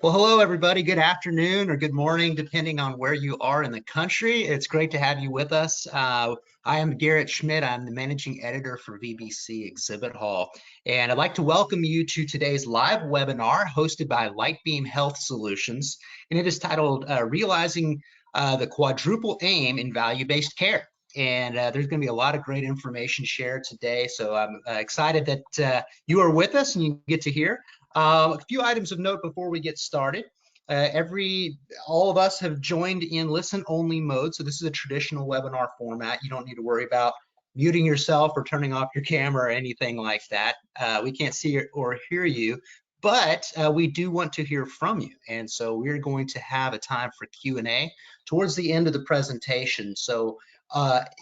Well, hello, everybody. Good afternoon or good morning, depending on where you are in the country. It's great to have you with us. I am Garrett Schmidt. I'm the managing editor for VBC Exhibit Hall. And I'd like to welcome you to today's live webinar hosted by Lightbeam Health Solutions. And it is titled Realizing the Quadruple Aim in Value-Based Care. And there's going to be a lot of great information shared today. So I'm excited that you are with us and you get to hear. A few items of note before we get started. All of us have joined in listen-only mode, so this is a traditional webinar format. You don't need to worry about muting yourself or turning off your camera or anything like that. We can't see or hear you, but we do want to hear from you, and so we're going to have a time for Q&A towards the end of the presentation. So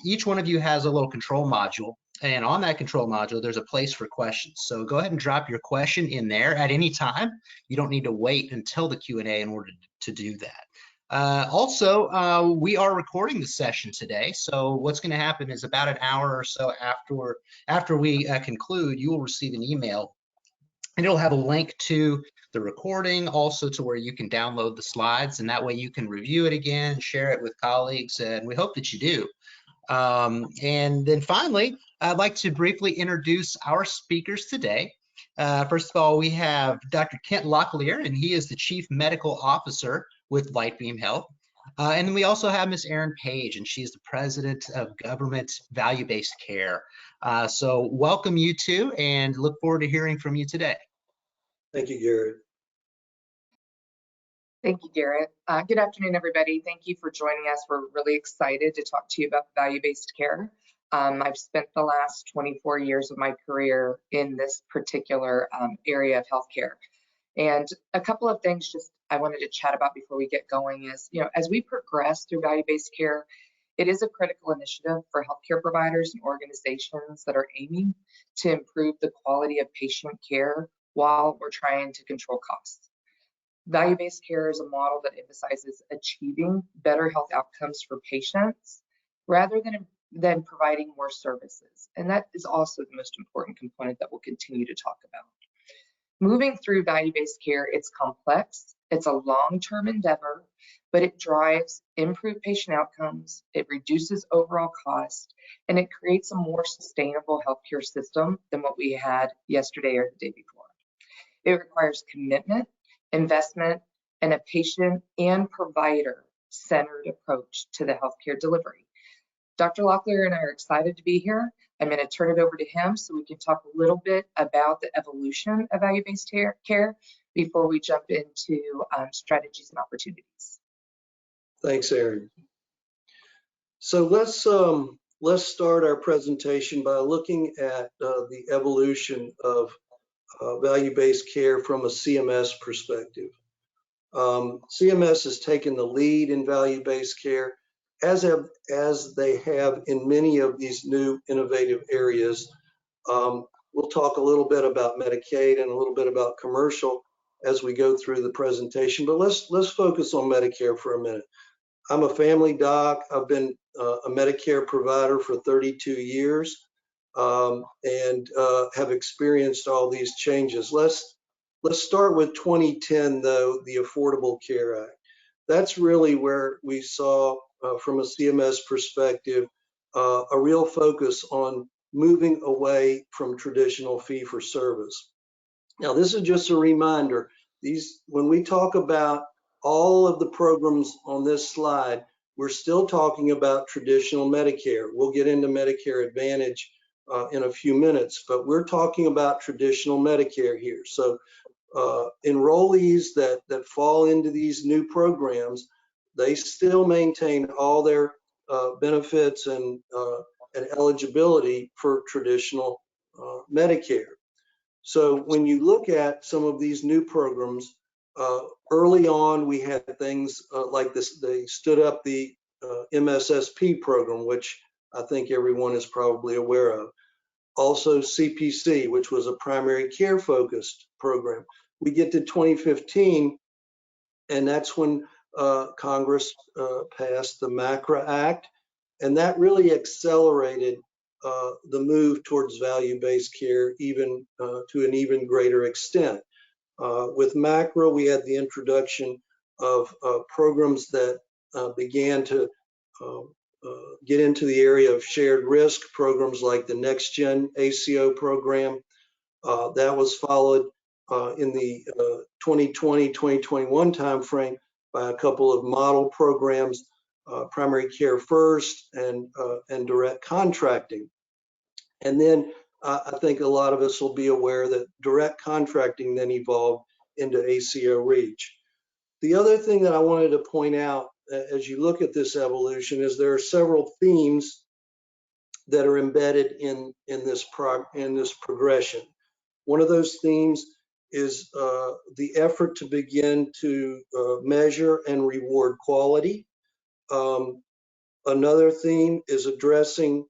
each one of you has a little control module. And on that control module, there's a place for questions. So go ahead and drop your question in there at any time. You don't need to wait until the Q&A in order to do that. Also, we are recording the session today. So what's going to happen is about an hour or so after we conclude, you will receive an email. And it'll have a link to the recording, also to where you can download the slides. And that way you can review it again, share it with colleagues. And we hope that you do. And then finally, I'd like to briefly introduce our speakers today. First of all, we have Dr. Kent Locklear, and he is the Chief Medical Officer with Lightbeam Health. And then we also have Ms. Erin Page, and she's the President of Government Value-Based Care. So welcome you two, and look forward to hearing from you today. Thank you, Garrett. Thank you, Garrett. Good afternoon, everybody. Thank you for joining us. We're really excited to talk to you about value-based care. I've spent the last 24 years of my career in this particular area of healthcare. And a couple of things just I wanted to chat about before we get going is, as we progress through value-based care, it is a critical initiative for healthcare providers and organizations that are aiming to improve the quality of patient care while we're trying to control costs. Value-based care is a model that emphasizes achieving better health outcomes for patients rather than providing more services. And that is also the most important component that we'll continue to talk about. Moving through value-based care, it's complex, it's a long-term endeavor, but it drives improved patient outcomes, it reduces overall cost, and it creates a more sustainable healthcare system than what we had yesterday or the day before. It requires commitment, investment, and a patient and provider-centered approach to the healthcare delivery. Dr. Locklear and I are excited to be here. I'm going to turn it over to him so we can talk a little bit about the evolution of value-based care before we jump into strategies and opportunities. Thanks, Erin. So let's start our presentation by looking at the evolution of value-based care from a CMS perspective. CMS has taken the lead in value-based care, as they have in many of these new innovative areas. We'll talk a little bit about Medicaid and a little bit about commercial as we go through the presentation, but let's focus on Medicare for a minute. I'm a family doc. I've been a Medicare provider for 32 years. And have experienced all these changes. Let's start with 2010, though, the Affordable Care Act. That's really where we saw, from a CMS perspective, a real focus on moving away from traditional fee-for-service. Now, this is just a reminder. When we talk about all of the programs on this slide, we're still talking about traditional Medicare. We'll get into Medicare Advantage in a few minutes, but we're talking about traditional Medicare here. So enrollees that fall into these new programs, they still maintain all their benefits and eligibility for traditional Medicare. So when you look at some of these new programs, early on we had things like this. They stood up the MSSP program, which I think everyone is probably aware of. Also CPC, which was a primary care focused program. We get to 2015, and that's when Congress passed the MACRA Act, and that really accelerated the move towards value-based care even to an even greater extent. With macro, we had the introduction of programs that began to get into the area of shared risk, programs like the Next Gen ACO program. That was followed in the 2020-2021 timeframe by a couple of model programs, Primary Care First and direct contracting. And then I think a lot of us will be aware that direct contracting then evolved into ACO REACH. The other thing that I wanted to point out as you look at this evolution is there are several themes that are embedded in this progression. One of those themes is the effort to begin to measure and reward quality. Another theme is addressing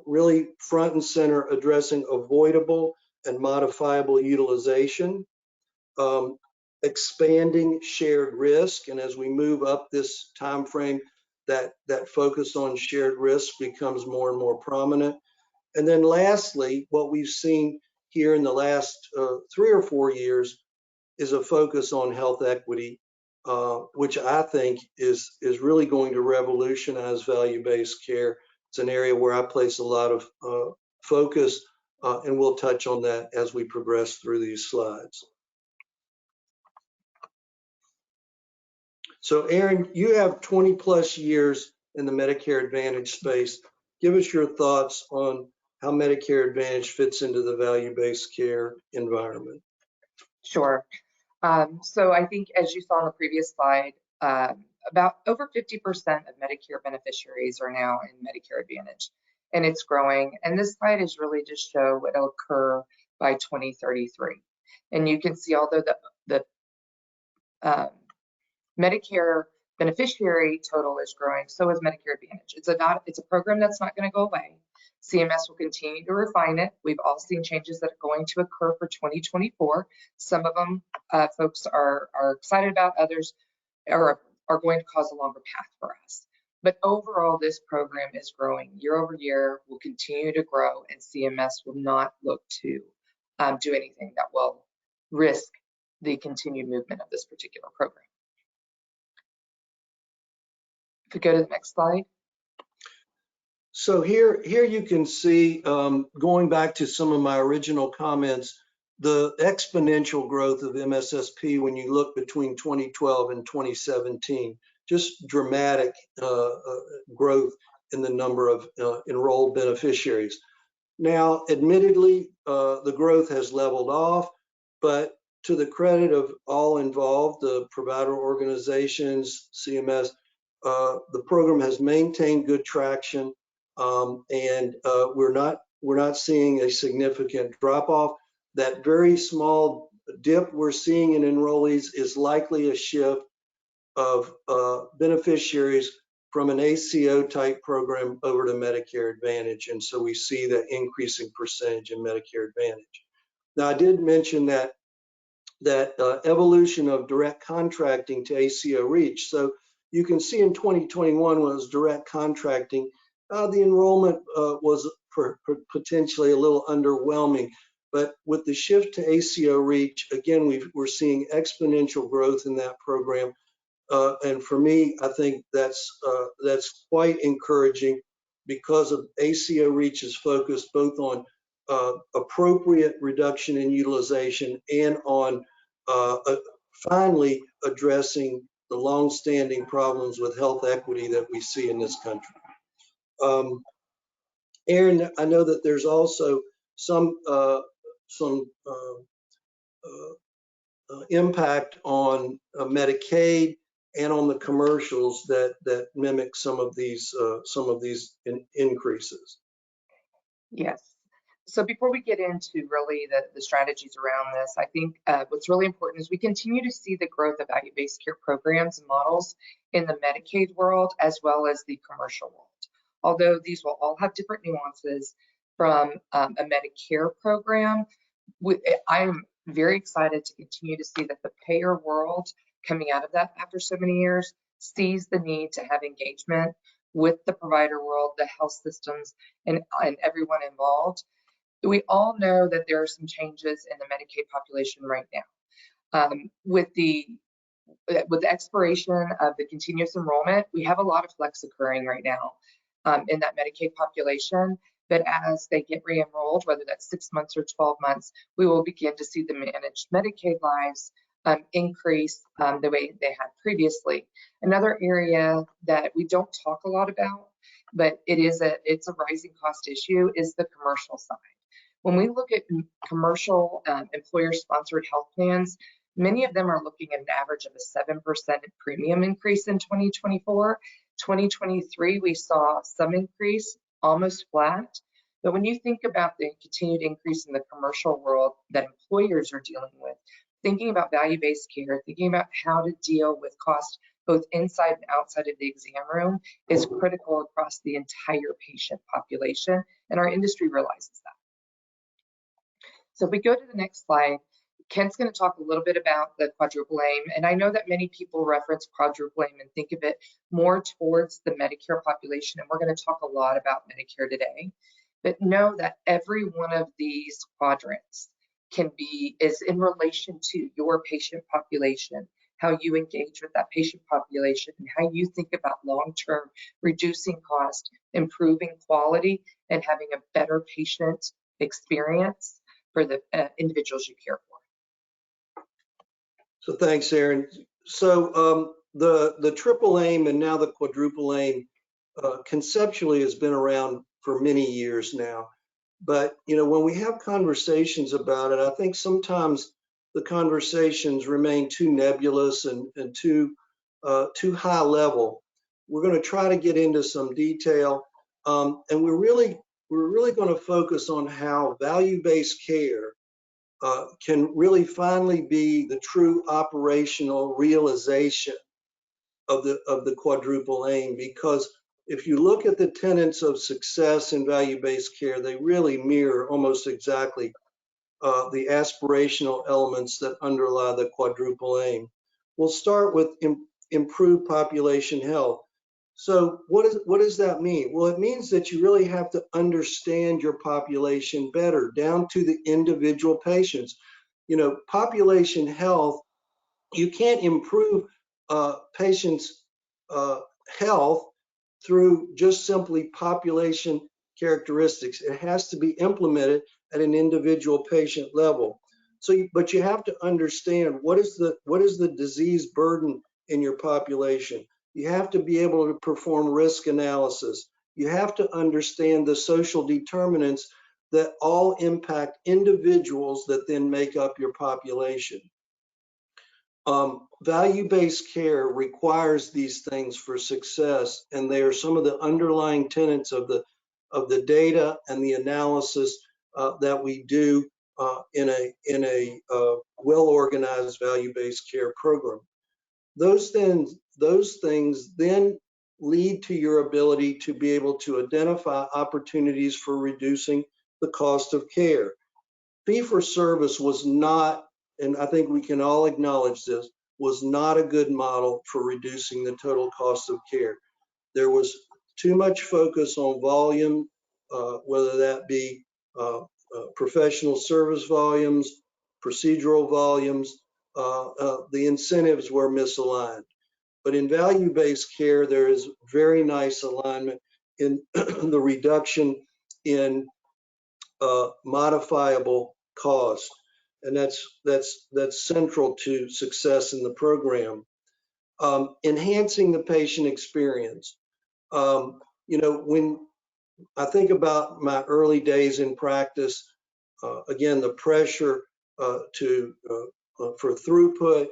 really front and center, addressing avoidable and modifiable utilization, expanding shared risk. And as we move up this time frame, that focus on shared risk becomes more and more prominent. And then lastly, what we've seen here in the last 3 or 4 years is a focus on health equity, which I think is really going to revolutionize value-based care. It's an area where I place a lot of focus, and we'll touch on that as we progress through these slides. So Aaron, you have 20 plus years in the Medicare Advantage space. Give us your thoughts on how Medicare Advantage fits into the value-based care environment. Sure. So I think, as you saw on the previous slide, about over 50% of Medicare beneficiaries are now in Medicare Advantage, and it's growing. And this slide is really to show what will occur by 2033. And you can see, although the Medicare beneficiary total is growing, so is Medicare Advantage. It's a program that's not going to go away. CMS will continue to refine it. We've all seen changes that are going to occur for 2024. Some of them folks are excited about, others are going to cause a longer path for us. But overall, this program is growing year over year, will continue to grow, and CMS will not look to do anything that will risk the continued movement of this particular program. If we go to the next slide. So here you can see, going back to some of my original comments, the exponential growth of MSSP when you look between 2012 and 2017, just dramatic growth in the number of enrolled beneficiaries. Now, admittedly, the growth has leveled off, but to the credit of all involved, the provider organizations, CMS, the program has maintained good traction, and we're not seeing a significant drop off. That very small dip we're seeing in enrollees is likely a shift of beneficiaries from an ACO type program over to Medicare Advantage, and so we see the increasing percentage in Medicare Advantage. Now, I did mention that evolution of direct contracting to ACO REACH. So you can see in 2021 was direct contracting. The enrollment was potentially a little underwhelming, but with the shift to ACO REACH, again, we're seeing exponential growth in that program. And for me, I think that's quite encouraging because of ACO REACH's focus both on appropriate reduction in utilization and on finally addressing the long-standing problems with health equity that we see in this country. Aaron, I know that there's also some impact on Medicaid and on the commercials that mimic some of these increases. Yes. So before we get into really the strategies around this, I think what's really important is we continue to see the growth of value-based care programs and models in the Medicaid world as well as the commercial world. Although these will all have different nuances from a Medicare program, I'm very excited to continue to see that the payer world coming out of that after so many years sees the need to have engagement with the provider world, the health systems, and everyone involved. We all know that there are some changes in the Medicaid population right now. With the expiration of the continuous enrollment, we have a lot of flex occurring right now in that Medicaid population. But as they get re-enrolled, whether that's 6 months or 12 months, we will begin to see the managed Medicaid lives increase the way they had previously. Another area that we don't talk a lot about, but it's a rising cost issue, is the commercial side. When we look at commercial employer-sponsored health plans, many of them are looking at an average of a 7% premium increase in 2024. 2023, we saw some increase, almost flat. But when you think about the continued increase in the commercial world that employers are dealing with, thinking about value-based care, thinking about how to deal with cost both inside and outside of the exam room is critical across the entire patient population, and our industry realizes that. So if we go to the next slide, Kent's going to talk a little bit about the Quadruple Aim, and I know that many people reference Quadruple Aim and think of it more towards the Medicare population, and we're going to talk a lot about Medicare today. But know that every one of these quadrants is in relation to your patient population, how you engage with that patient population, and how you think about long-term reducing cost, improving quality, and having a better patient experience for the individuals you care for. So thanks, Erin. So the triple aim and now the quadruple aim conceptually has been around for many years now. But when we have conversations about it, I think sometimes the conversations remain too nebulous and too high level. We're going to try to get into some detail, and we're really going to focus on how value-based care can really finally be the true operational realization of the quadruple aim. Because if you look at the tenets of success in value-based care, they really mirror almost exactly the aspirational elements that underlie the quadruple aim. We'll start with improved population health. So what does that mean? Well, it means that you really have to understand your population better, down to the individual patients. Population health, you can't improve patients' health through just simply population characteristics. It has to be implemented at an individual patient level. But you have to understand what is the disease burden in your population. You have to be able to perform risk analysis. You have to understand the social determinants that all impact individuals that then make up your population. Value-based care requires these things for success, and they are some of the underlying tenets of the data and the analysis that we do in a well-organized value-based care program. Those things then lead to your ability to be able to identify opportunities for reducing the cost of care. Fee-for-service was not, and I think we can all acknowledge this, was not a good model for reducing the total cost of care. There was too much focus on volume, whether that be professional service volumes, procedural volumes. The incentives were misaligned. But in value-based care, there is very nice alignment in the reduction in modifiable cost, and that's central to success in the program. Enhancing the patient experience. When I think about my early days in practice, again, the pressure for throughput,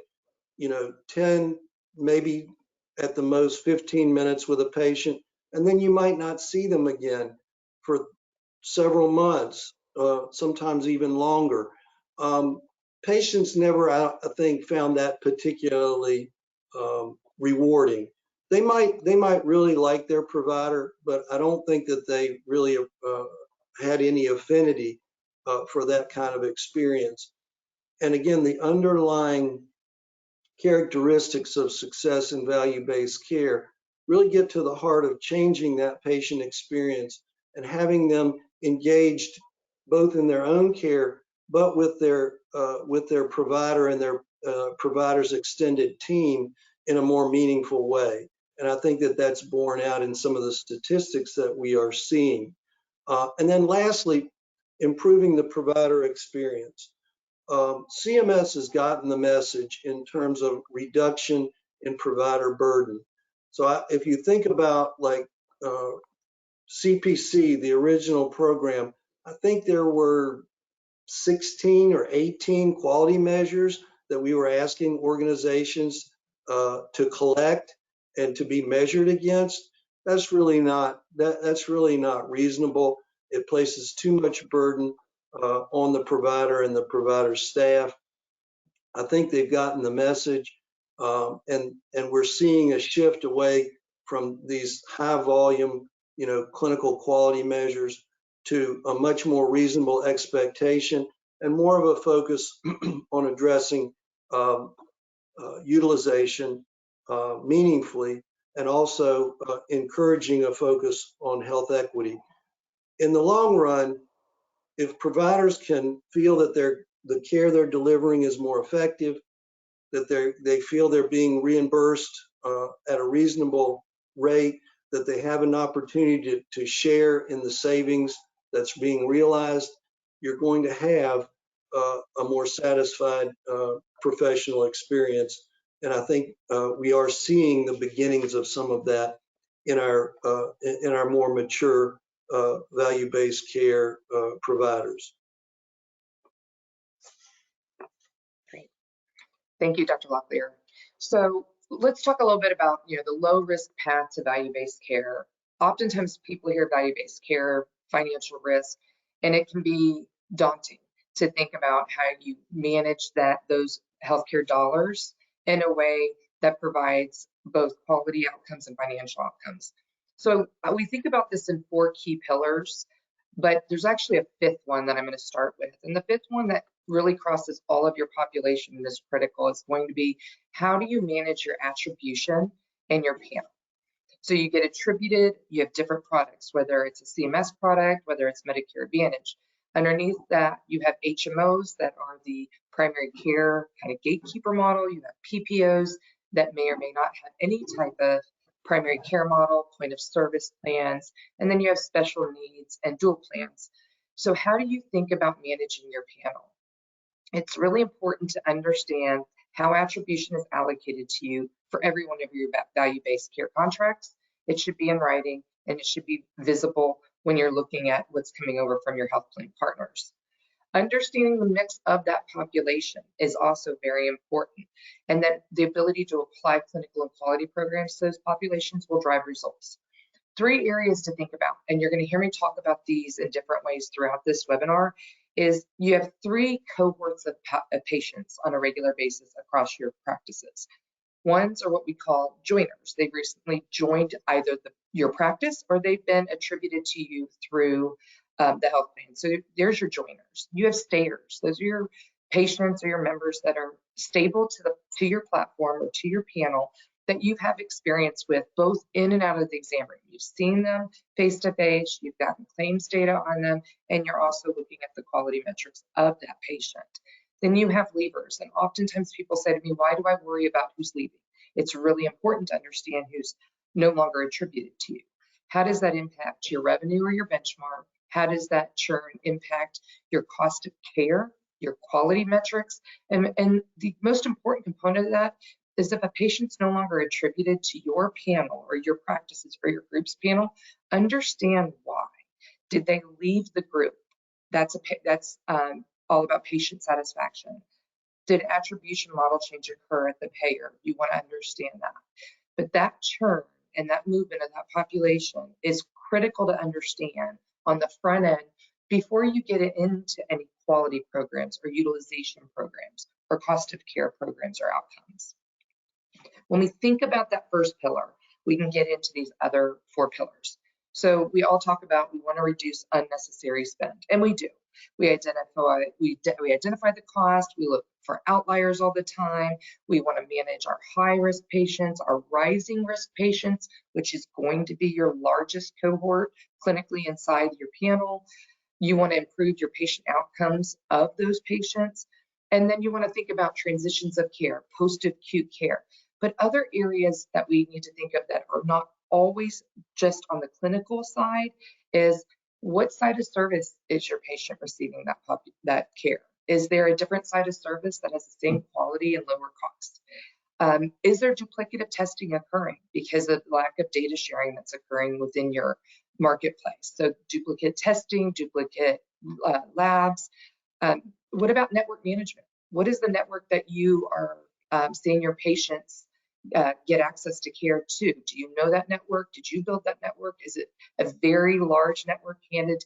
10, maybe at the most 15 minutes with a patient, and then you might not see them again for several months, sometimes even longer. Patients never, I think, found that particularly rewarding. They might really like their provider, but I don't think that they really had any affinity for that kind of experience. And again, the underlying characteristics of success in value-based care really get to the heart of changing that patient experience and having them engaged both in their own care, but with their provider and provider's extended team in a more meaningful way. And I think that that's borne out in some of the statistics that we are seeing. And then lastly, improving the provider experience. CMS has gotten the message in terms of reduction in provider burden. So if you think about like CPC, the original program, I think there were 16 or 18 quality measures that we were asking organizations to collect and to be measured against. That's really not reasonable. It places too much burden on the provider and the provider staff. I think they've gotten the message, and we're seeing a shift away from these high volume, clinical quality measures to a much more reasonable expectation and more of a focus on addressing utilization meaningfully, and also encouraging a focus on health equity. In the long run, if providers can feel that the care they're delivering is more effective, that they feel they're being reimbursed at a reasonable rate, that they have an opportunity to share in the savings that's being realized, you're going to have a more satisfied professional experience. And I think we are seeing the beginnings of some of that in our more mature value-based care providers. Great. Thank you, Dr. Locklear. So let's talk a little bit about the low risk path to value-based care. Oftentimes people hear value-based care, financial risk, and it can be daunting to think about how you manage those healthcare dollars in a way that provides both quality outcomes and financial outcomes. So we think about this in 4 key pillars, but there's actually a 5th one that I'm going to start with. And the 5th one that really crosses all of your population and is critical is going to be, how do you manage your attribution and your panel? So you get attributed, you have different products, whether it's a CMS product, whether it's Medicare Advantage. Underneath that, you have HMOs that are the primary care kind of gatekeeper model. You have PPOs that may or may not have any type of primary care model, point of service plans, and then you have special needs and dual plans. So how do you think about managing your panel? It's really important to understand how attribution is allocated to you for every one of your value-based care contracts. It should be in writing and it should be visible when you're looking at what's coming over from your health plan partners. Understanding the mix of that population is also very important, and that the ability to apply clinical and quality programs to those populations will drive results. 3 areas to think about, and you're going to hear me talk about these in different ways throughout this webinar, is you have 3 cohorts of patients on a regular basis across your practices. Ones are what we call joiners. They've recently joined either your practice or they've been attributed to you through the health plan. So there's your joiners. You have stayers. Those are your patients or your members that are stable to your platform or to your panel that you have experience with both in and out of the exam room. You've seen them face to face, you've gotten claims data on them, and you're also looking at the quality metrics of that patient. Then you have leavers, and oftentimes people say to me, why do I worry about who's leaving? It's really important to understand who's no longer attributed to you. How does that impact your revenue or your benchmark? How does that churn impact your cost of care, your quality metrics? And the most important component of that is if a patient's no longer attributed to your panel or your practices or your group's panel, understand why. Did they leave the group? That's all about patient satisfaction. Did attribution model change occur at the payer? You want to understand that. But that churn and that movement of that population is critical to understand on the front end before you get it into any quality programs or utilization programs or cost of care programs or outcomes. When we think about that first pillar, we can get into these other 4 pillars. So we all talk about we want to reduce unnecessary spend, and we do. We identify the cost, we look for outliers all the time. We want to manage our high-risk patients, our rising risk patients, which is going to be your largest cohort clinically inside your panel. You want to improve your patient outcomes of those patients. And then you want to think about transitions of care, post-acute care. But other areas that we need to think of that are not always just on the clinical side is what side of service is your patient receiving that care? Is there a different side of service that has the same quality and lower cost? Is there duplicative testing occurring because of lack of data sharing that's occurring within your marketplace? So duplicate testing, duplicate labs. What about network management? What is the network that you are seeing your patients get access to care to? Do you know that network? Did you build that network? Is it a very large network handed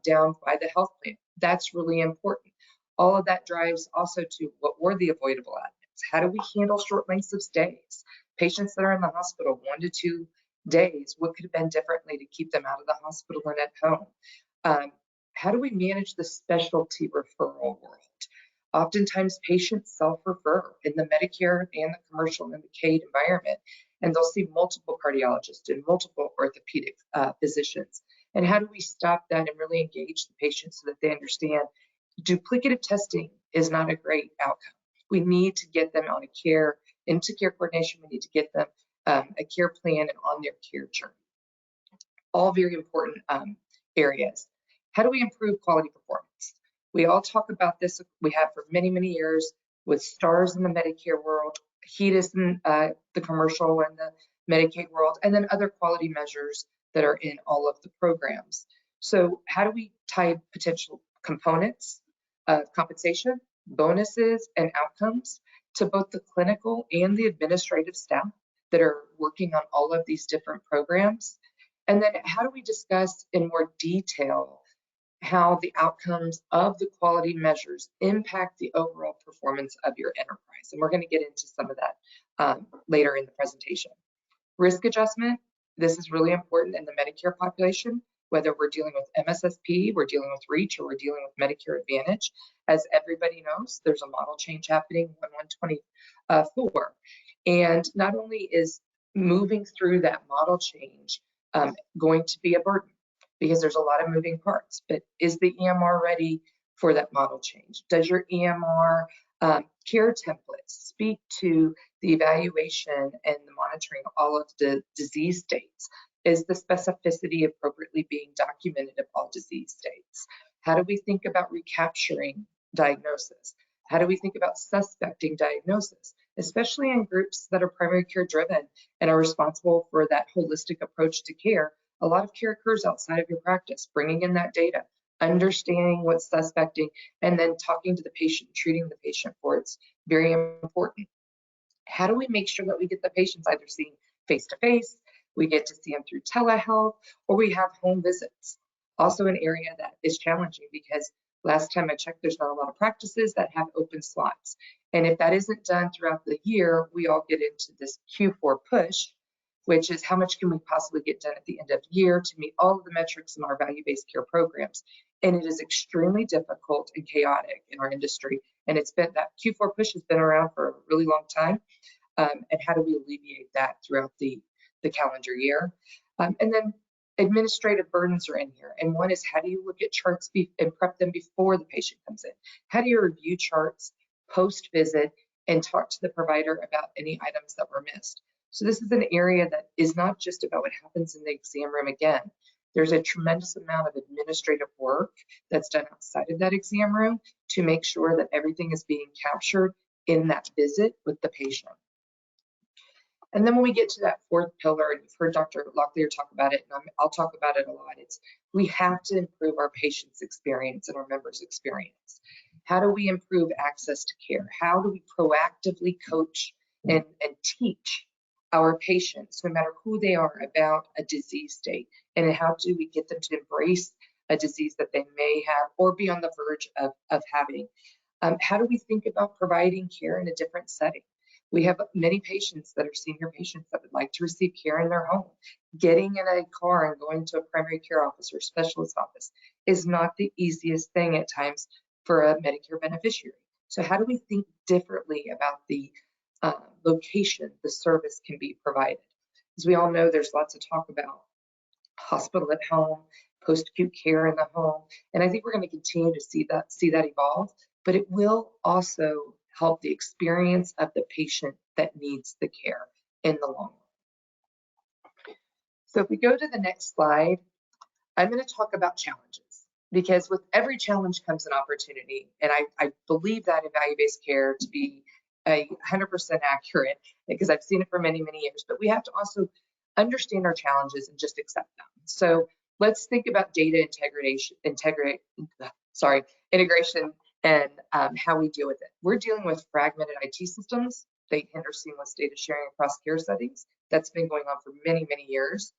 down by the health plan? That's really important. All of that drives also to what were the avoidable admits? How do we handle short lengths of stays? Patients that are in the hospital 1 to 2 days, what could have been differently to keep them out of the hospital and at home? How do we manage the specialty referral world? Oftentimes patients self-refer in the Medicare and the commercial and Medicaid environment, and they'll see multiple cardiologists and multiple orthopedic physicians. And how do we stop that and really engage the patient so that they understand duplicative testing is not a great outcome? We need to get them on into care coordination. We need to get them a care plan and on their care journey. All very important areas. How do we improve quality performance? We all talk about this. We have for many, many years with stars in the Medicare world, HEDIS in the commercial and the Medicaid world, and then other quality measures that are in all of the programs. So how do we tie potential components of compensation, bonuses, and outcomes to both the clinical and the administrative staff that are working on all of these different programs? And then how do we discuss in more detail how the outcomes of the quality measures impact the overall performance of your enterprise? And we're going to get into some of that later in the presentation. Risk adjustment, this is really important in the Medicare population, whether we're dealing with MSSP, we're dealing with REACH, or we're dealing with Medicare Advantage. As everybody knows, there's a model change happening 1/1/24. And not only is moving through that model change going to be a burden, because there's a lot of moving parts, but is the EMR ready for that model change? Does your EMR care templates speak to the evaluation and the monitoring of all of the disease states? Is the specificity appropriately being documented of all disease states? How do we think about recapturing diagnosis? How do we think about suspecting diagnosis, especially in groups that are primary care driven and are responsible for that holistic approach to care? A lot of care occurs outside of your practice. Bringing in that data, understanding what's suspecting, and then talking to the patient, treating the patient for it's very important. How do we make sure that we get the patients either seen face-to-face, we get to see them through telehealth, or we have home visits? Also an area that is challenging because last time I checked, there's not a lot of practices that have open slots. And if that isn't done throughout the year, we all get into this Q4 push, which is how much can we possibly get done at the end of the year to meet all of the metrics in our value-based care programs. And it is extremely difficult and chaotic in our industry. And it's been that Q4 push has been around for a really long time. And how do we alleviate that throughout the calendar year? And then administrative burdens are in here. And one is, how do you look at charts and prep them before the patient comes in? How do you review charts post-visit and talk to the provider about any items that were missed? So this is an area that is not just about what happens in the exam room again. There's a tremendous amount of administrative work that's done outside of that exam room to make sure that everything is being captured in that visit with the patient. And then when we get to that fourth pillar, and you've heard Dr. Locklear talk about it, and I'll talk about it a lot, it's we have to improve our patients' experience and our members' experience. How do we improve access to care? How do we proactively coach and teach our patients, no matter who they are, about a disease state? And how do we get them to embrace a disease that they may have or be on the verge of having? How do we think about providing care in a different setting? We have many patients that are senior patients that would like to receive care in their home. Getting in a car and going to a primary care office or specialist office is not the easiest thing at times for a Medicare beneficiary. So how do we think differently about the location the service can be provided? As we all know, there's lots of talk about hospital at home, post-acute care in the home, and I think we're going to continue to see that evolve. but it will also help the experience of the patient that needs the care in the long run. So if we go to the next slide, I'm going to talk about challenges, because with every challenge comes an opportunity. And I believe that in value-based care to be 100% accurate, because I've seen it for many, many years. But we have to also understand our challenges and just accept them. So let's think about data integration and how we deal with it. We're dealing with fragmented IT systems. They hinder seamless data sharing across care settings. That's been going on for many, many years.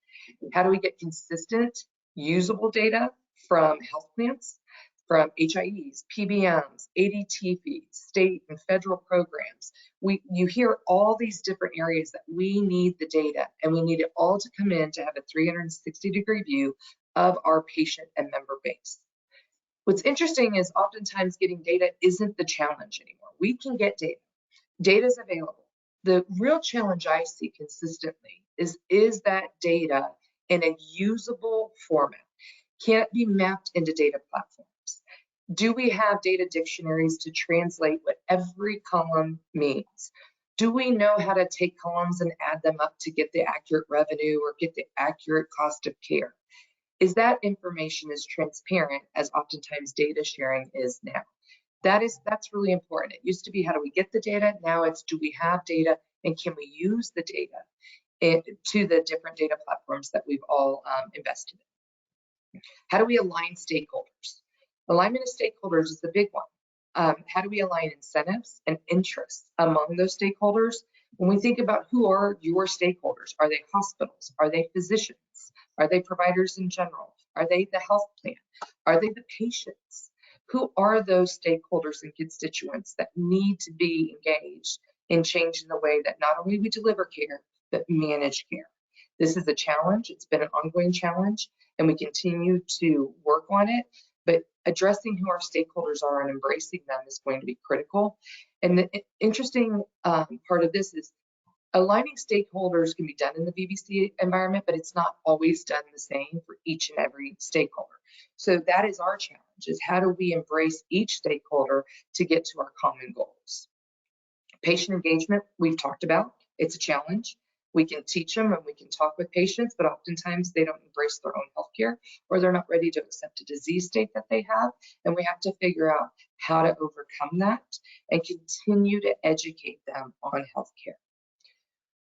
How do we get consistent, usable data from health plans, from HIEs, PBMs, ADT fees, state and federal programs? You hear all these different areas that we need the data, and we need it all to come in to have a 360-degree view of our patient and member base. What's interesting is oftentimes getting data isn't the challenge anymore. We can get data. Data is available. The real challenge I see consistently is that data in a usable format. Can it be mapped into data platforms? Do we have data dictionaries to translate what every column means? Do we know how to take columns and add them up to get the accurate revenue or get the accurate cost of care? Is that information as transparent as oftentimes data sharing is now? That's really important. It used to be, how do we get the data? Now it's, do we have data, and can we use the data to the different data platforms that we've all invested in? How do we align stakeholders? Alignment of stakeholders is the big one. How do we align incentives and interests among those stakeholders? When we think about who are your stakeholders, are they hospitals? Are they physicians? Are they providers in general? Are they the health plan? Are they the patients? Who are those stakeholders and constituents that need to be engaged in changing the way that not only we deliver care, but manage care? This is a challenge. It's been an ongoing challenge, and we continue to work on it. But addressing who our stakeholders are and embracing them is going to be critical. And the interesting part of this is aligning stakeholders can be done in the VBC environment, but it's not always done the same for each and every stakeholder. So that is our challenge, is how do we embrace each stakeholder to get to our common goals? Patient engagement, we've talked about. It's a challenge. We can teach them and we can talk with patients, but oftentimes they don't embrace their own healthcare, or they're not ready to accept a disease state that they have. And we have to figure out how to overcome that and continue to educate them on healthcare.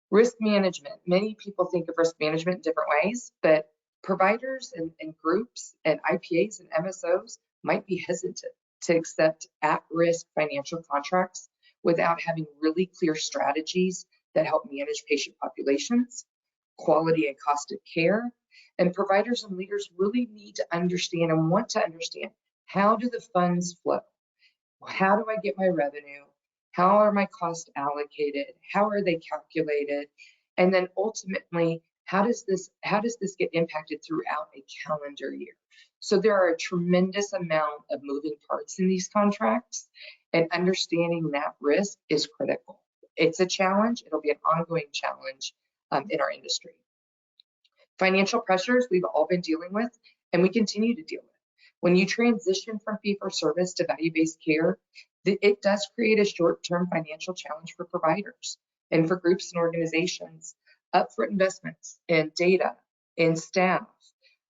Risk management. Many people think of risk management in different ways, but providers and groups and IPAs and MSOs might be hesitant to accept at-risk financial contracts without having really clear strategies that help manage patient populations, quality and cost of care. And providers and leaders really need to understand and want to understand, how do the funds flow? How do I get my revenue? How are my costs allocated? How are they calculated? And then ultimately, how does this get impacted throughout a calendar year? So there are a tremendous amount of moving parts in these contracts, and understanding that risk is critical. It's a challenge. It'll be an ongoing challenge in our industry. Financial pressures we've all been dealing with, and we continue to deal with. When you transition from fee-for-service to value-based care, it does create a short-term financial challenge for providers and for groups and organizations. Upfront investments in data, in staff,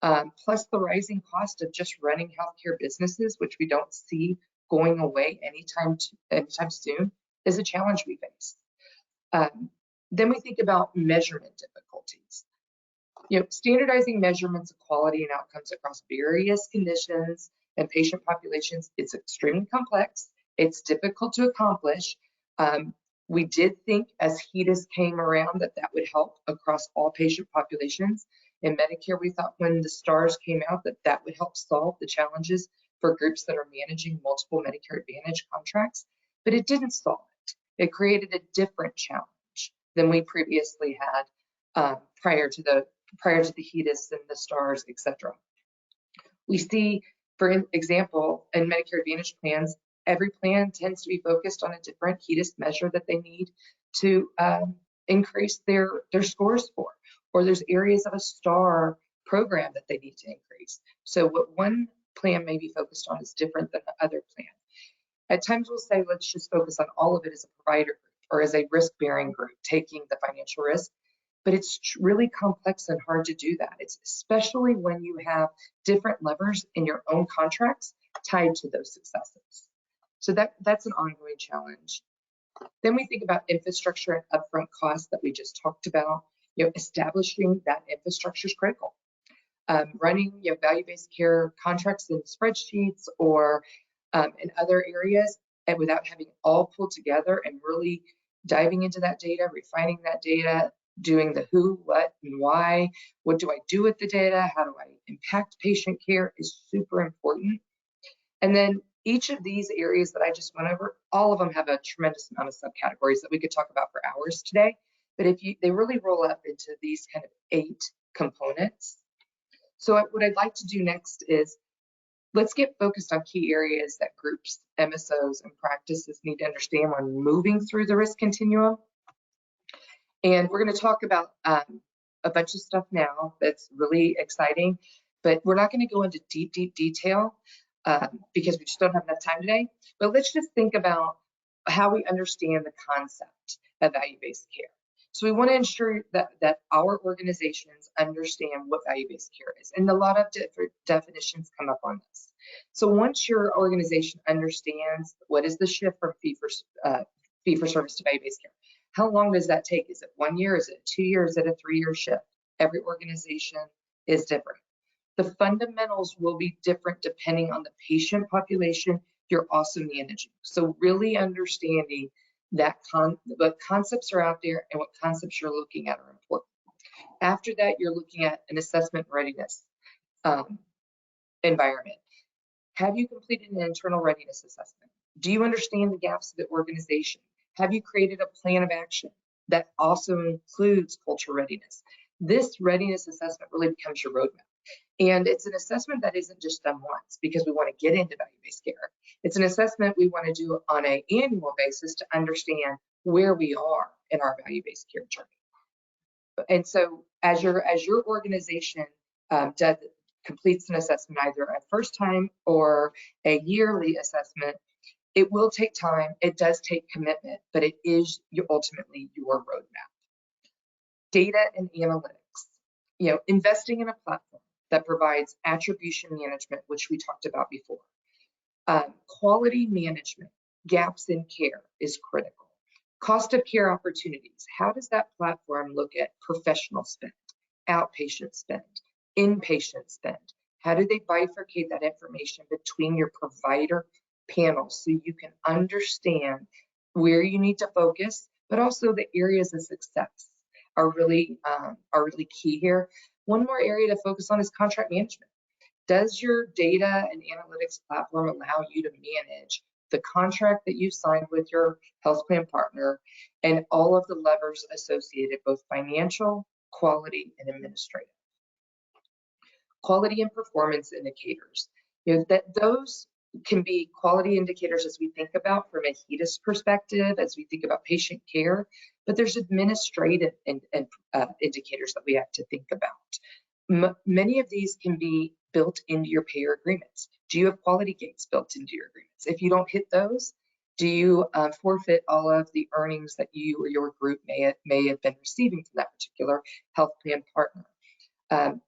plus the rising cost of just running healthcare businesses, which we don't see going away anytime soon, is a challenge we face. Then we think about measurement difficulties. Standardizing measurements of quality and outcomes across various conditions and patient populations, it's extremely complex. It's difficult to accomplish. We did think as HEDIS came around that would help across all patient populations. In Medicare, we thought when the STARS came out that would help solve the challenges for groups that are managing multiple Medicare Advantage contracts, but it didn't solve it. It created a different challenge than we previously had prior to the HEDIS and the STARS, etc. We see, for example, in Medicare Advantage plans, every plan tends to be focused on a different HEDIS measure that they need to increase their scores for, or there's areas of a STAR program that they need to increase. So what one plan may be focused on is different than the other plan. At times we'll say, let's just focus on all of it as a provider group or as a risk-bearing group taking the financial risk. But it's really complex and hard to do that. It's especially when you have different levers in your own contracts tied to those successes. So that's an ongoing challenge. Then we think about infrastructure and upfront costs that we just talked about. Establishing that infrastructure is critical. Running value-based care contracts in spreadsheets or in other areas, and without having it all pulled together and really diving into that data, refining that data, doing the who, what, and why. What do I do with the data? How do I impact patient care is super important. And then each of these areas that I just went over, all of them have a tremendous amount of subcategories that we could talk about for hours today. But they really roll up into these kind of 8 components. So what I'd like to do next is let's get focused on key areas that groups, MSOs, and practices need to understand when moving through the risk continuum. And we're going to talk about a bunch of stuff now that's really exciting, but we're not going to go into deep detail because we just don't have enough time today. But let's just think about how we understand the concept of value-based care. So we want to ensure that our organizations understand what value-based care is. And a lot of different definitions come up on this. So once your organization understands what is the shift from fee-for-service to value-based care, how long does that take? Is it 1 year? Is it 2 years? Is it a 3-year shift? Every organization is different. The fundamentals will be different depending on the patient population you're also managing. So really understanding that what concepts are out there and what concepts you're looking at are important. After that, you're looking at an assessment readiness environment. Have you completed an internal readiness assessment? Do you understand the gaps of the organization? Have you created a plan of action that also includes culture readiness? This readiness assessment really becomes your roadmap. And it's an assessment that isn't just done once because we want to get into value-based care. It's an assessment we want to do on an annual basis to understand where we are in our value-based care journey. And so as your organization completes an assessment, either a first time or a yearly assessment, it will take time, it does take commitment, but it is ultimately your roadmap. Data and analytics, investing in a platform that provides attribution management, which we talked about before. Quality management, gaps in care is critical. Cost of care opportunities, how does that platform look at professional spend, outpatient spend, inpatient spend? How do they bifurcate that information between your provider panels so you can understand where you need to focus, but also the areas of success are really key here. One more area to focus on is contract management. Does your data and analytics platform allow you to manage the contract that you signed with your health plan partner and all of the levers associated, both financial, quality, and administrative? Quality and performance indicators. Those can be quality indicators as we think about from a HEDIS perspective, as we think about patient care, but there's administrative indicators that we have to think about. Many of these can be built into your payer agreements. Do you have quality gates built into your agreements? If you don't hit those, do you forfeit all of the earnings that you or your group may have been receiving from that particular health plan partner?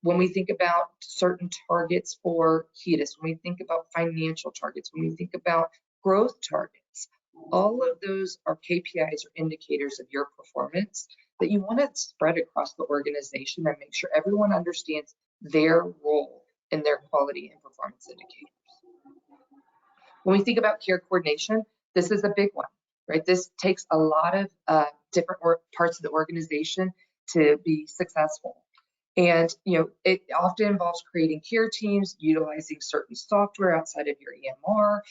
When we think about certain targets for HEDIS, when we think about financial targets, when we think about growth targets, all of those are KPIs or indicators of your performance that you want to spread across the organization and make sure everyone understands their role in their quality and performance indicators. When we think about care coordination, this is a big one, right? This takes a lot of different parts of the organization to be successful. And it often involves creating care teams, utilizing certain software outside of your EMR,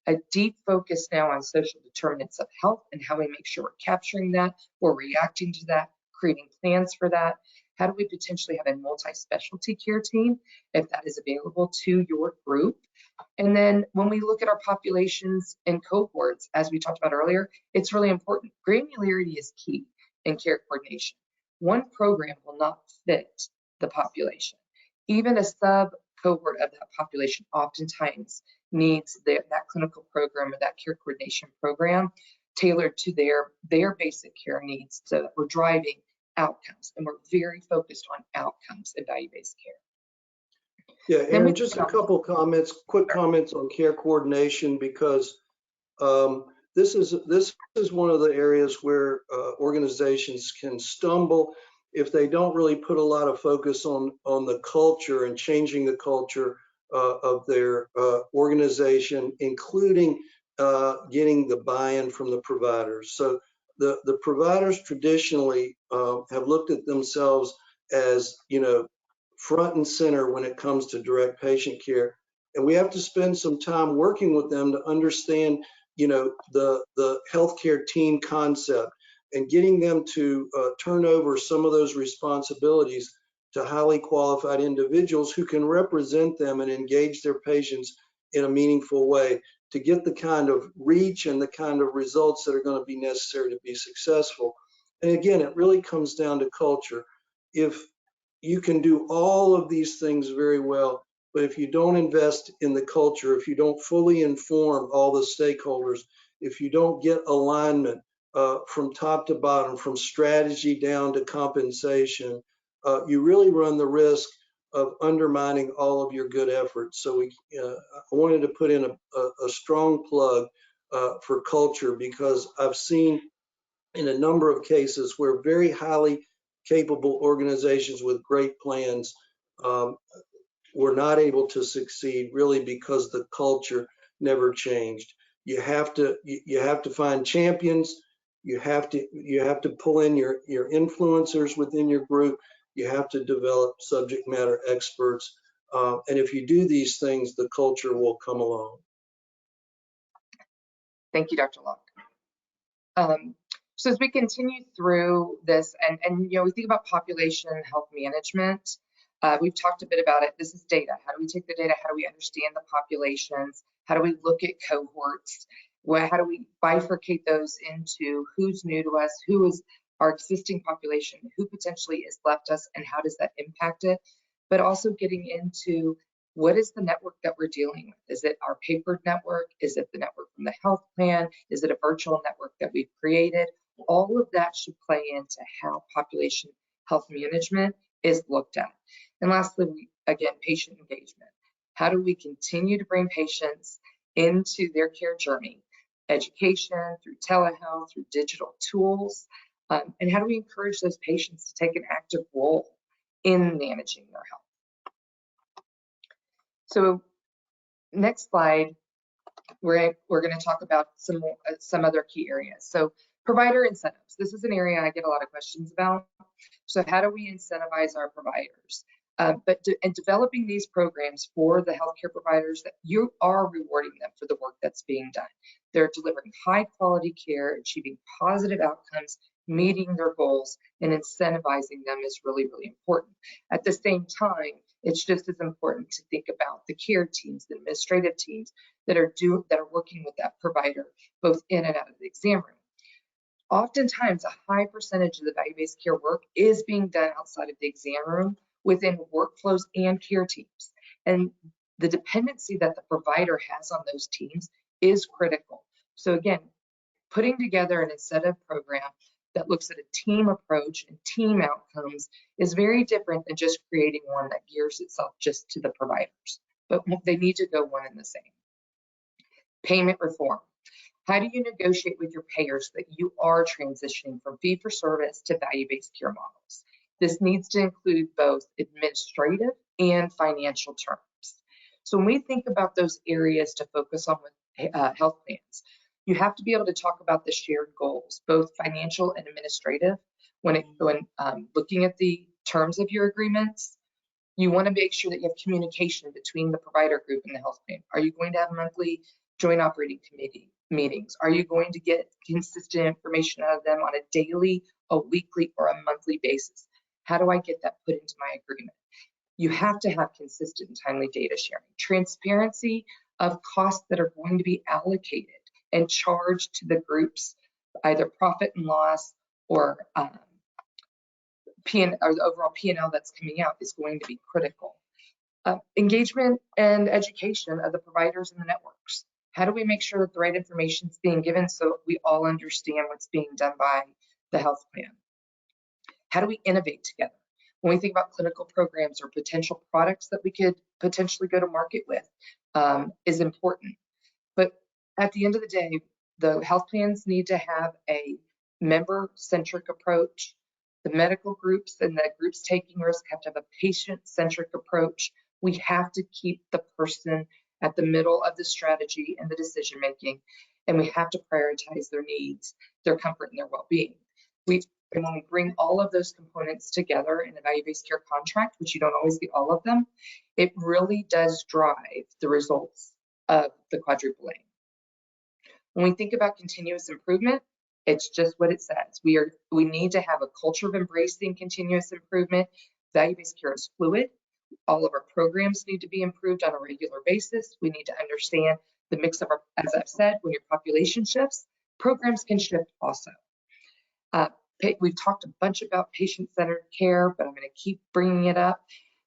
a deep focus now on social determinants of health and how we make sure we're capturing that, we're reacting to that, creating plans for that. How do we potentially have a multi-specialty care team if that is available to your group? And then when we look at our populations and cohorts, as we talked about earlier, it's really important. Granularity is key in care coordination. One program will not fit the population. Even a sub cohort of that population oftentimes needs that clinical program or that care coordination program tailored to their basic care needs, so that we're driving outcomes, and we're very focused on outcomes in value-based care. Yeah, Aaron, just a couple comments, quick comments on care coordination, because this is one of the areas where organizations can stumble if they don't really put a lot of focus on the culture and changing the culture of their organization, including getting the buy-in from the providers. So the providers traditionally have looked at themselves as, front and center when it comes to direct patient care. And we have to spend some time working with them to understand, the healthcare team concept, and getting them to turn over some of those responsibilities to highly qualified individuals who can represent them and engage their patients in a meaningful way to get the kind of reach and the kind of results that are going to be necessary to be successful. And again, it really comes down to culture. If you can do all of these things very well, but if you don't invest in the culture, if you don't fully inform all the stakeholders, if you don't get alignment from top to bottom, from strategy down to compensation, you really run the risk of undermining all of your good efforts. So I wanted to put in a strong plug for culture, because I've seen in a number of cases where very highly capable organizations with great plans were not able to succeed, really because the culture never changed. You have to find champions. You have to pull in your influencers within your group. You have to develop subject matter experts. And if you do these things, the culture will come along. Thank you, Dr. Locke. So as we continue through this, and we think about population health management, we've talked a bit about it. This is data. How do we take the data? How do we understand the populations? How do we look at cohorts? How do we bifurcate those into who's new to us, who is our existing population, who potentially has left us, and how does that impact it? But also getting into what is the network that we're dealing with? Is it our papered network? Is it the network from the health plan? Is it a virtual network that we've created? All of that should play into how population health management is looked at. And lastly, again, patient engagement. How do we continue to bring patients into their care journey? Education, through telehealth, through digital tools, and how do we encourage those patients to take an active role in managing their health? So next slide, we're going to talk about some other key areas. So provider incentives. This is an area I get a lot of questions about. So how do we incentivize our providers? And developing these programs for the healthcare providers, that you are rewarding them for the work that's being done. They're delivering high quality care, achieving positive outcomes, meeting their goals, and incentivizing them is really, really important. At the same time, it's just as important to think about the care teams, the administrative teams that are working with that provider, both in and out of the exam room. Oftentimes, a high percentage of the value-based care work is being done outside of the exam room within workflows and care teams. And the dependency that the provider has on those teams is critical. So again, putting together an incentive program that looks at a team approach and team outcomes is very different than just creating one that gears itself just to the providers, but they need to go one and the same. Payment reform. How do you negotiate with your payers that you are transitioning from fee-for-service to value-based care models? This needs to include both administrative and financial terms. So when we think about those areas to focus on with health plans, you have to be able to talk about the shared goals, both financial and administrative. When looking at the terms of your agreements, you want to make sure that you have communication between the provider group and the health plan. Are you going to have monthly joint operating committee meetings? Are you going to get consistent information out of them on a daily, a weekly, or a monthly basis? How do I get that put into my agreement? You have to have consistent and timely data sharing, transparency of costs that are going to be allocated and charged to the groups, either profit and loss or the overall P&L that's coming out is going to be critical. Engagement and education of the providers and the networks. How do we make sure that the right information is being given so we all understand what's being done by the health plan? How do we innovate together? When we think about clinical programs or potential products that we could potentially go to market with is important. But at the end of the day, the health plans need to have a member-centric approach. The medical groups and the groups taking risk have to have a patient-centric approach. We have to keep the person at the middle of the strategy and the decision making, and we have to prioritize their needs, their comfort, and their well-being. And when we bring all of those components together in a value-based care contract, which you don't always get all of them, it really does drive the results of the Quadruple Aim. When we think about continuous improvement, it's just what it says. We need to have a culture of embracing continuous improvement. Value-based care is fluid. All of our programs need to be improved on a regular basis. We need to understand the mix of our, as I've said, when your population shifts, programs can shift also. We've talked a bunch about patient-centered care, but I'm going to keep bringing it up.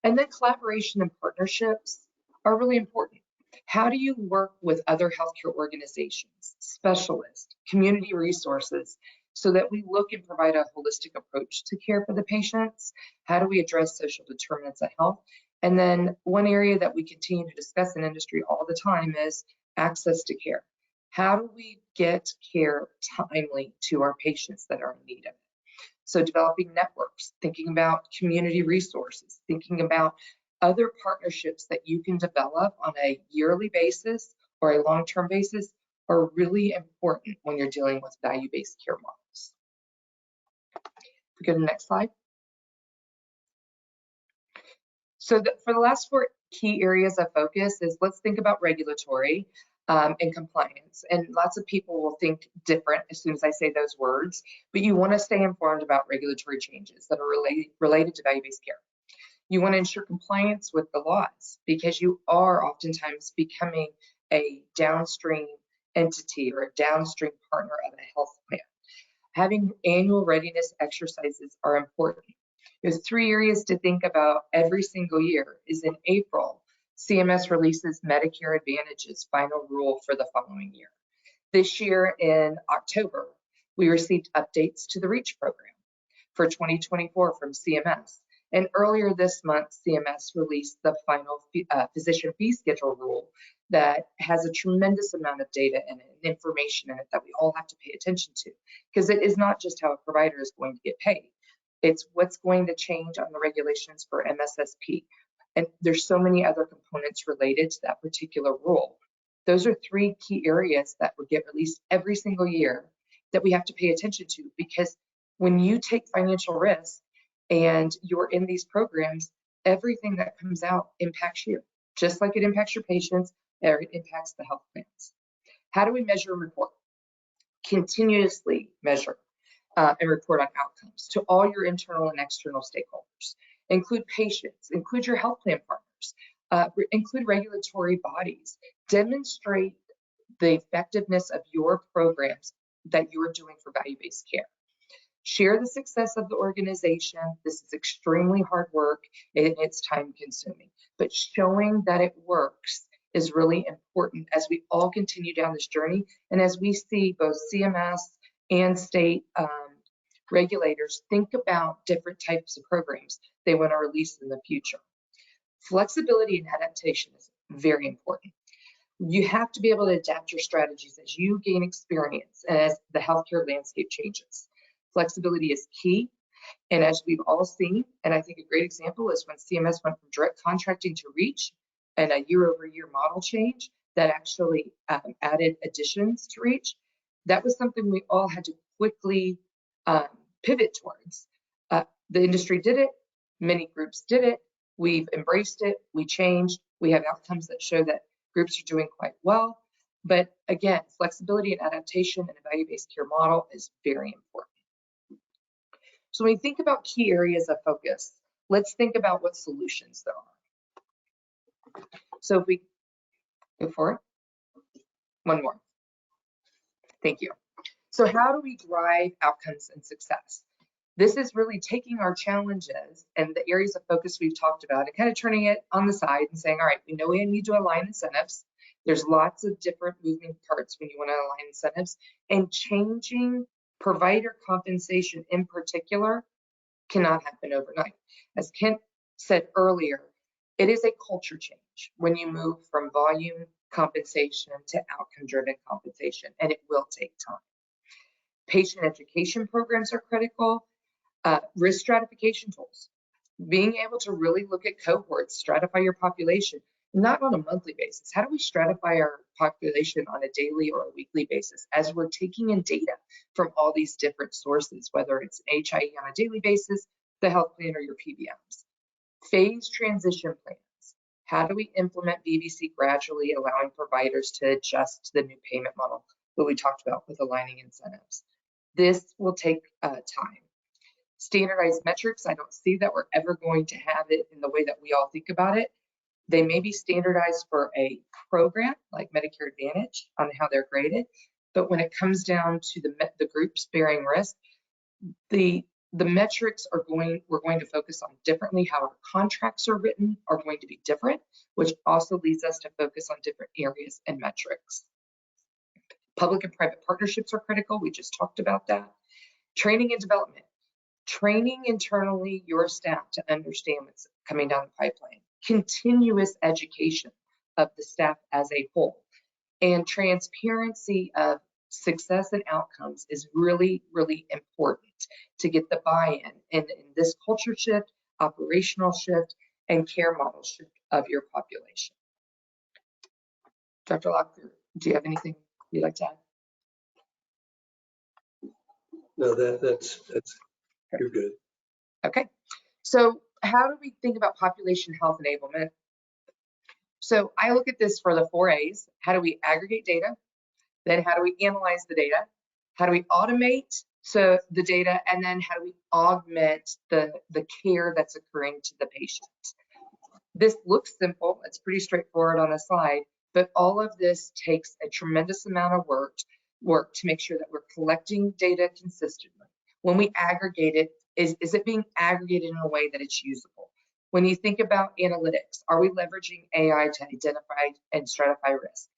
And then collaboration and partnerships are really important. How do you work with other healthcare organizations, specialists, community resources, so that we look and provide a holistic approach to care for the patients? How do we address social determinants of health? And then one area that we continue to discuss in industry all the time is access to care. How do we get care timely to our patients that are in need of it? So developing networks, thinking about community resources, thinking about other partnerships that you can develop on a yearly basis or a long-term basis are really important when you're dealing with value-based care models. If we go to the next slide. So for the last 4 key areas of focus is let's think about regulatory and compliance. And lots of people will think different as soon as I say those words, but you want to stay informed about regulatory changes that are related to value-based care. You want to ensure compliance with the laws because you are oftentimes becoming a downstream entity or a downstream partner of a health plan. Having annual readiness exercises are important. There's 3 areas to think about every single year. Is in April, CMS releases Medicare Advantage's final rule for the following year. This year in October, we received updates to the REACH program for 2024 from CMS. And earlier this month, CMS released the final physician fee schedule rule that has a tremendous amount of data in it and information in it that we all have to pay attention to, because it is not just how a provider is going to get paid. It's what's going to change on the regulations for MSSP. And there's so many other components related to that particular rule. Those are 3 key areas that will get released every single year that we have to pay attention to, because when you take financial risk and you're in these programs, everything that comes out impacts you, just like it impacts your patients or it impacts the health plans. How do we measure and report? Continuously measure and report on outcomes to all your internal and external stakeholders. Include patients, include your health plan partners, include regulatory bodies. Demonstrate the effectiveness of your programs that you are doing for value-based care. Share the success of the organization. This is extremely hard work and it's time consuming, but showing that it works is really important as we all continue down this journey. And as we see both CMS and state regulators think about different types of programs they want to release in the future. Flexibility and adaptation is very important. You have to be able to adapt your strategies as you gain experience and as the healthcare landscape changes. Flexibility is key. And as we've all seen, and I think a great example is when CMS went from direct contracting to REACH and a year-over-year model change that actually added additions to REACH. That was something we all had to quickly pivot towards. The industry did it, many groups did it, we've embraced it, we changed, we have outcomes that show that groups are doing quite well. But again, flexibility and adaptation in a value-based care model is very important. So when we think about key areas of focus, let's think about what solutions there are. So if we go for it, one more. Thank you. So how do we drive outcomes and success? This is really taking our challenges and the areas of focus we've talked about and kind of turning it on the side and saying, all right, we know we need to align incentives. There's lots of different moving parts when you want to align incentives, and changing provider compensation in particular cannot happen overnight. As Kent said earlier, it is a culture change when you move from volume compensation to outcome-driven compensation, and it will take time. Patient education programs are critical. Risk stratification tools, being able to really look at cohorts, stratify your population, not on a monthly basis. How do we stratify our population on a daily or a weekly basis as we're taking in data from all these different sources, whether it's HIE on a daily basis, the health plan, or your PBMs? Phase transition plans. How do we implement VBC gradually, allowing providers to adjust to the new payment model that we talked about with aligning incentives? This will take time. Standardized metrics, I don't see that we're ever going to have it in the way that we all think about it. They may be standardized for a program like Medicare Advantage on how they're graded, but when it comes down to the groups bearing risk, the metrics we're going to focus on differently. How our contracts are written are going to be different, which also leads us to focus on different areas and metrics. Public and private partnerships are critical. We just talked about that. Training and development. Training internally your staff to understand what's coming down the pipeline. Continuous education of the staff as a whole. And transparency of success and outcomes is really, really important to get the buy-in in this culture shift, operational shift, and care model shift of your population. Dr. Locklear, do you have anything you'd like to add? No, that's you're good. Okay, so how do we think about population health enablement? So I look at this for the 4 A's. How do we aggregate data? Then how do we analyze the data? How do we automate the data? And then how do we augment the care that's occurring to the patient? This looks simple. It's pretty straightforward on a slide, but all of this takes a tremendous amount of work to make sure that we're collecting data consistently. When we aggregate it, is it being aggregated in a way that it's usable? When you think about analytics, are we leveraging AI to identify and stratify risk?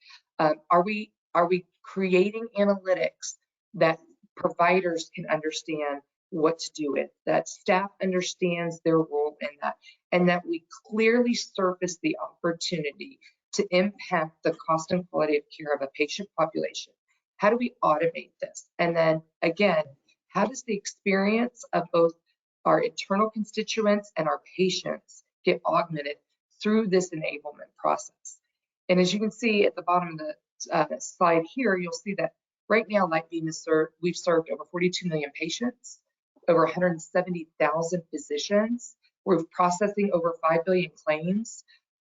Are we creating analytics that providers can understand what to do with, that staff understands their role in that, and that we clearly surface the opportunity to impact the cost and quality of care of a patient population? How do we automate this? And then again, how does the experience of both our internal constituents and our patients get augmented through this enablement process? And as you can see at the bottom of the slide here, you'll see that right now Lightbeam we've served over 42 million patients, over 170,000 physicians. We're processing over 5 billion claims,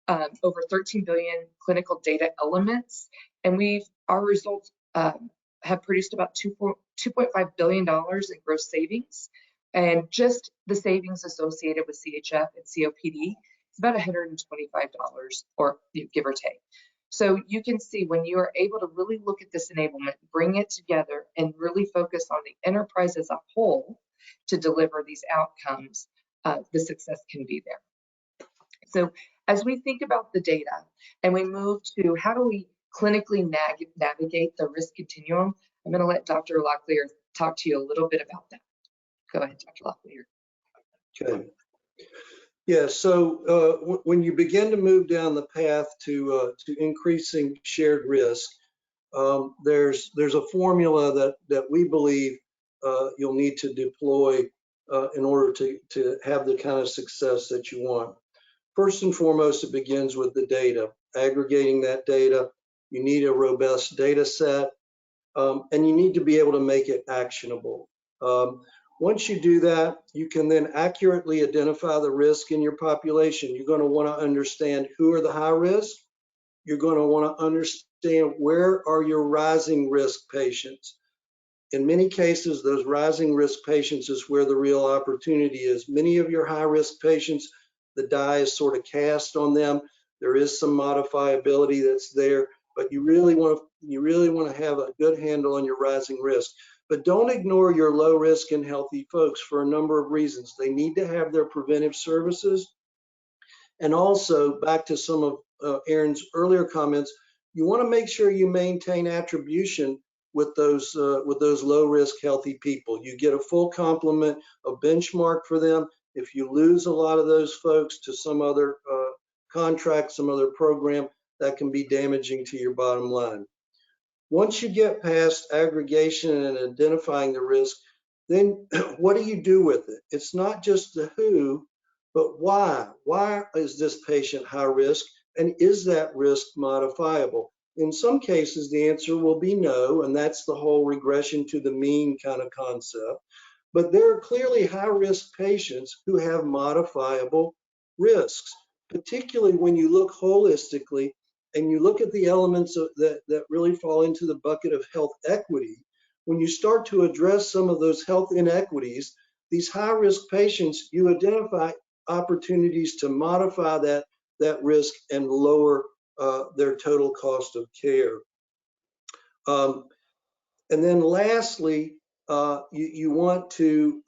over 13 billion clinical data elements, and our results have produced about $2.5 billion in gross savings. And just the savings associated with CHF and COPD is about $125, or give or take. So you can see when you are able to really look at this enablement, bring it together, and really focus on the enterprise as a whole to deliver these outcomes, the success can be there. So as we think about the data and we move to how do we clinically navigate the risk continuum, I'm going to let Dr. Locklear talk to you a little bit about that. Go ahead, Dr. Locklear. Okay. Yeah, so when you begin to move down the path to increasing shared risk, there's a formula that we believe you'll need to deploy in order to have the kind of success that you want. First and foremost, it begins with the data, aggregating that data. You need a robust data set, and you need to be able to make it actionable. Once you do that, you can then accurately identify the risk in your population. You're going to want to understand who are the high risk. You're going to want to understand where are your rising risk patients. In many cases, those rising risk patients is where the real opportunity is. Many of your high risk patients, the die is sort of cast on them. There is some modifiability that's there, but you really want to have a good handle on your rising risk. But don't ignore your low risk and healthy folks for a number of reasons. They need to have their preventive services. And also, back to some of Aaron's earlier comments, you want to make sure you maintain attribution with those low risk healthy people. You get a full complement of benchmark for them. If you lose a lot of those folks to some other contract, some other program, that can be damaging to your bottom line. Once you get past aggregation and identifying the risk, then what do you do with it? It's not just the who, but why. Why is this patient high risk, and is that risk modifiable? In some cases, the answer will be no, and that's the whole regression to the mean kind of concept. But there are clearly high-risk patients who have modifiable risks, particularly when you look holistically and you look at the elements that really fall into the bucket of health equity. When you start to address some of those health inequities, these high-risk patients, you identify opportunities to modify that risk and lower their total cost of care. And then lastly, you want to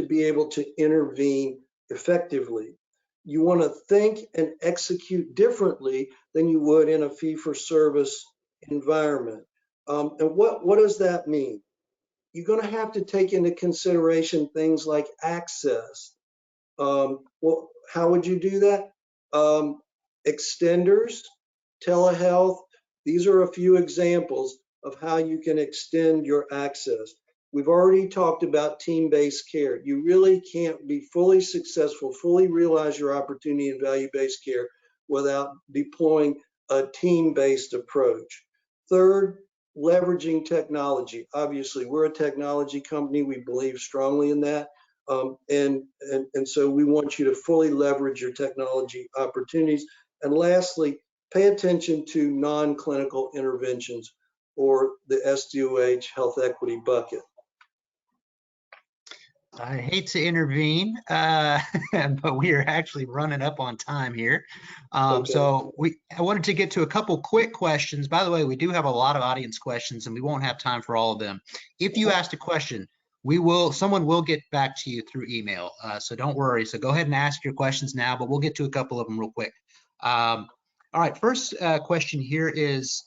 be able to intervene effectively. You want to think and execute differently than you would in a fee-for-service environment. And what does that mean? You're going to have to take into consideration things like access. Well, how would you do that? Extenders, telehealth. These are a few examples of how you can extend your access. We've already talked about team-based care. You really can't be fully successful, fully realize your opportunity in value-based care without deploying a team-based approach. Third, leveraging technology. Obviously, we're a technology company. We believe strongly in that. And so we want you to fully leverage your technology opportunities. And lastly, pay attention to non-clinical interventions, or the SDOH health equity bucket. I hate to intervene, but we are actually running up on time here. Okay. So I wanted to get to a couple quick questions. By the way, we do have a lot of audience questions and we won't have time for all of them. If you asked a question, someone will get back to you through email. So don't worry. So go ahead and ask your questions now, but we'll get to a couple of them real quick. All right, first question here is,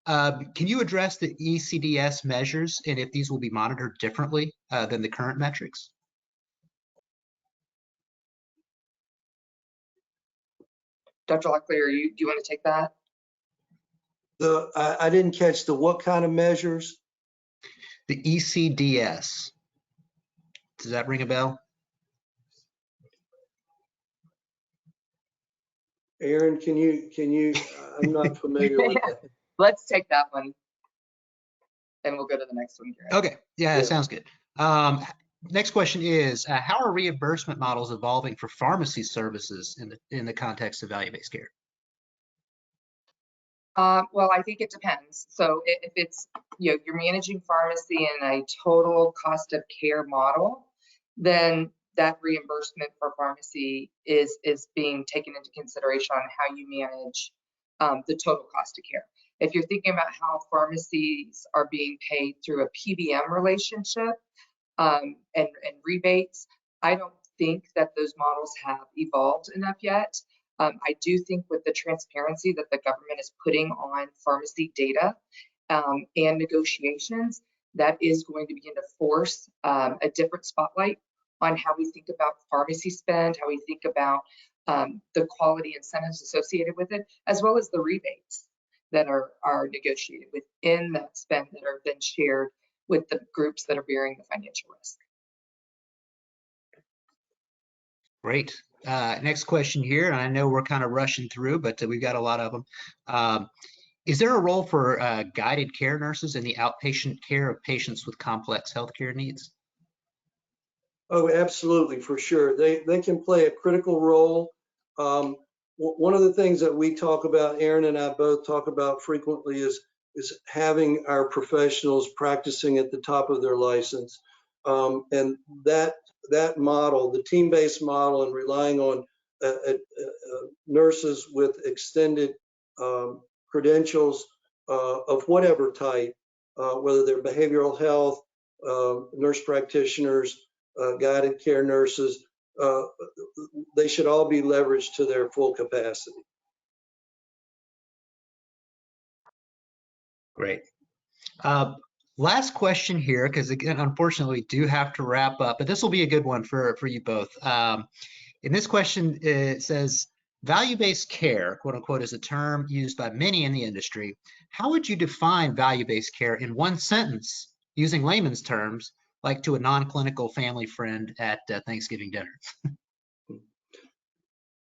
can you address the ECDS measures and if these will be monitored differently than the current metrics? Dr. Lockley, do you want to take that? I didn't catch the what kind of measures? The ECDS. Does that ring a bell? Aaron, can you, I'm not familiar with that. Let's take that one and we'll go to the next one, Garrett. Okay, yeah, sounds good. Next question is, how are reimbursement models evolving for pharmacy services in the context of value-based care? Well, I think it depends. So if it's, you're managing pharmacy in a total cost of care model, then that reimbursement for pharmacy is being taken into consideration on how you manage the total cost of care. If you're thinking about how pharmacies are being paid through a PBM relationship and rebates, I don't think that those models have evolved enough yet. I do think with the transparency that the government is putting on pharmacy data and negotiations, that is going to begin to force a different spotlight on how we think about pharmacy spend, how we think about the quality incentives associated with it, as well as the rebates that are negotiated within that spend that are then shared with the groups that are bearing the financial risk. Great. Next question here, and I know we're kind of rushing through, but we've got a lot of them. Is there a role for guided care nurses in the outpatient care of patients with complex healthcare needs? Oh, absolutely, for sure. They can play a critical role. One of the things that we talk about, Aaron and I both talk about frequently, is having our professionals practicing at the top of their license. And that model, the team-based model, and relying on nurses with extended credentials of whatever type, whether they're behavioral health, nurse practitioners, guided care nurses, they should all be leveraged to their full capacity. Great. Last question here, because again, unfortunately, we do have to wrap up, but this will be a good one for you both. In this question, it says, value-based care, quote unquote, is a term used by many in the industry. How would you define value-based care in one sentence using layman's terms, like to a non-clinical family friend at Thanksgiving dinner? All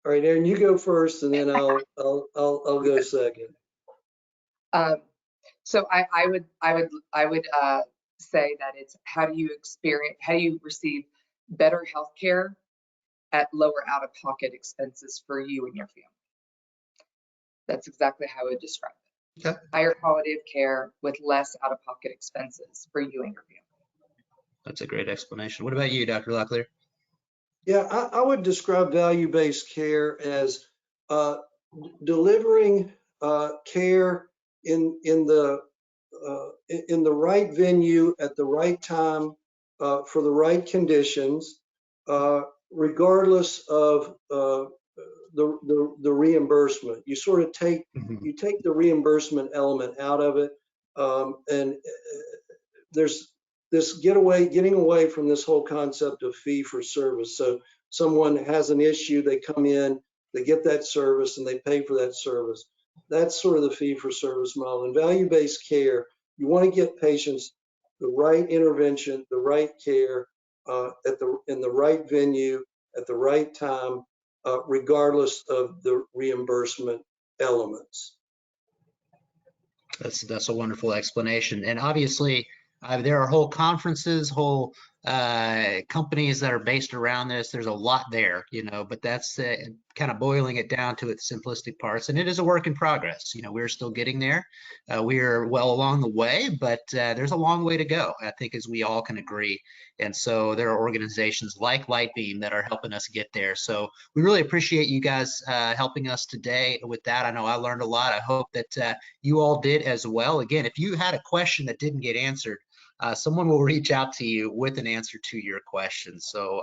right, Aaron, you go first, and then I'll go second. So I would say that it's how do you receive better health care at lower out-of-pocket expenses for you and your family. That's exactly how I would describe it. Okay. Higher quality of care with less out-of-pocket expenses for you and your family. That's a great explanation. What about you, Dr. Locklear? Yeah, I would describe value-based care as delivering care in the right venue at the right time for the right conditions, regardless of the reimbursement. You sort of take the reimbursement element out of it, and there's this getting away from this whole concept of fee for service. So someone has an issue, they come in, they get that service, and they pay for that service. That's sort of the fee for service model. In value-based care, you want to get patients the right intervention, the right care in the right venue at the right time, regardless of the reimbursement elements. That's a wonderful explanation. And obviously, there are whole conferences, whole companies that are based around this. There's a lot there, but that's kind of boiling it down to its simplistic parts. And it is a work in progress. We're still getting there. We're well along the way, but there's a long way to go, I think, as we all can agree. And so there are organizations like Lightbeam that are helping us get there. So we really appreciate you guys helping us today with that. I know I learned a lot. I hope that you all did as well. Again, if you had a question that didn't get answered, someone will reach out to you with an answer to your question. So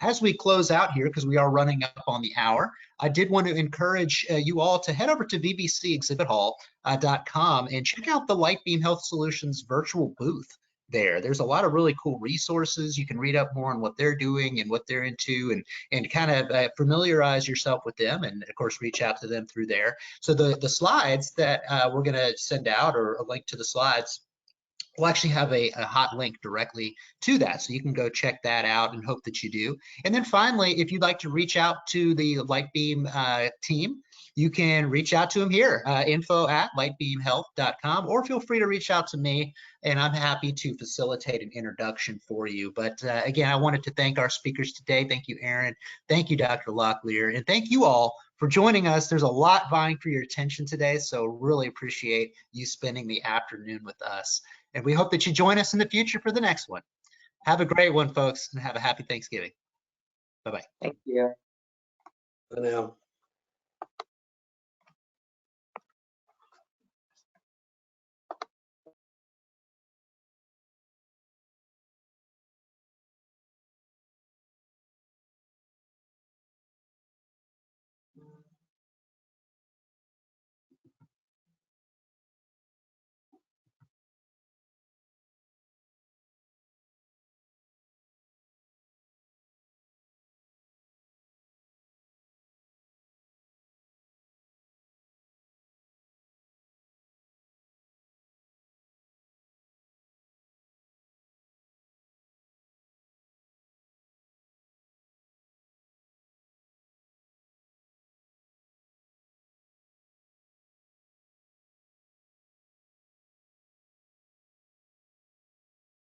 as we close out here, because we are running up on the hour, I did want to encourage you all to head over to VBCExhibithall.com and check out the Lightbeam Health Solutions virtual booth there. There's a lot of really cool resources. You can read up more on what they're doing and what they're into, and kind of familiarize yourself with them, and of course reach out to them through there. So the slides that we're going to send out, or a link to the slides, we'll actually have a hot link directly to that. So you can go check that out, and hope that you do. And then finally, if you'd like to reach out to the Lightbeam team, you can reach out to them here, info@lightbeamhealth.com, or feel free to reach out to me, and I'm happy to facilitate an introduction for you. But again, I wanted to thank our speakers today. Thank you, Aaron. Thank you, Dr. Locklear. And thank you all for joining us. There's a lot vying for your attention today, so really appreciate you spending the afternoon with us. And we hope that you join us in the future for the next one. Have a great one, folks, and have a happy Thanksgiving. Bye-bye. Thank you. Bye now.